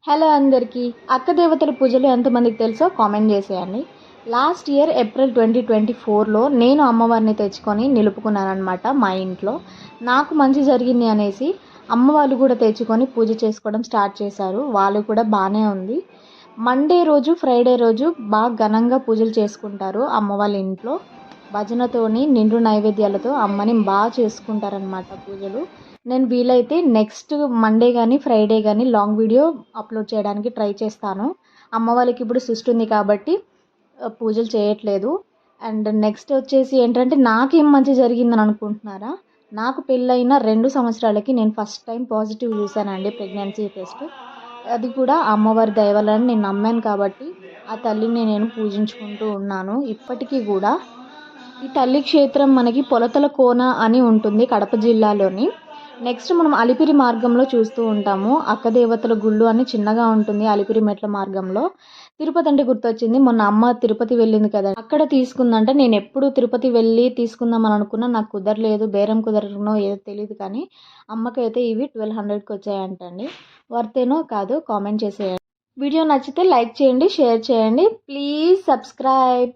Hello అందరికీ అక్క దేవతల పూజలు ఎంతమందికి తెలుసో కామెంట్ చేసేయండి. లాస్ట్ ఇయర్ ఏప్రిల్ 2024లో నేను అమ్మవారిని తెచ్చుకొని నిలుపుకున్నాను అనమాట మా ఇంట్లో. నాకు మంచి జరిగింది అనేసి అమ్మ వాళ్ళు కూడా తెచ్చుకొని పూజ చేసుకోవడం స్టార్ట్ చేశారు. వాళ్ళు కూడా బాగానే ఉంది. మండే రోజు ఫ్రైడే రోజు బాగా ఘనంగా పూజలు చేసుకుంటారు అమ్మ వాళ్ళ ఇంట్లో. భజనతోని నిండు నైవేద్యాలతో అమ్మని బాగా చేసుకుంటారనమాట పూజలు. నేను వీలైతే నెక్స్ట్ మండే కానీ ఫ్రైడే కానీ లాంగ్ వీడియో అప్లోడ్ చేయడానికి ట్రై చేస్తాను. అమ్మ వాళ్ళకి ఇప్పుడు సిస్ట్ ఉంది కాబట్టి పూజలు చేయట్లేదు. అండ్ నెక్స్ట్ వచ్చేసి ఏంటంటే నాకేం మంచి జరిగిందని అనుకుంటున్నారా, నాకు పెళ్ళైన 2 సంవత్సరాలకి నేను ఫస్ట్ టైం పాజిటివ్ చూశానండి ప్రెగ్నెన్సీ టెస్ట్. అది కూడా అమ్మవారి దయ వల్ల నేను నమ్మాను కాబట్టి ఆ తల్లిని నేను పూజించుకుంటూ ఉన్నాను ఇప్పటికీ కూడా. ఈ తల్లి క్షేత్రం మనకి పొలతల కోన అని ఉంటుంది కడప జిల్లాలోని. నెక్స్ట్ మనం అలిపిరి మార్గంలో చూస్తూ ఉంటాము. అక్క దేవతల గుళ్ళు అని చిన్నగా ఉంటుంది అలిపిరి మెట్ల మార్గంలో. తిరుపతి అంటే గుర్తొచ్చింది, మొన్న అమ్మ తిరుపతి వెళ్ళింది కదా, అక్కడ తీసుకుందంటే. నేను ఎప్పుడు తిరుపతి వెళ్ళి తీసుకుందామని అనుకున్నా, నాకు కుదరలేదు, బేరం కుదరనో ఏదో తెలియదు. కానీ అమ్మకైతే ఇవి 1200కి వచ్చాయంటండి. వర్తేనో కాదు కామెంట్ చేసేయండి. వీడియో నచ్చితే లైక్ చేయండి, షేర్ చేయండి, ప్లీజ్ సబ్స్క్రైబ్.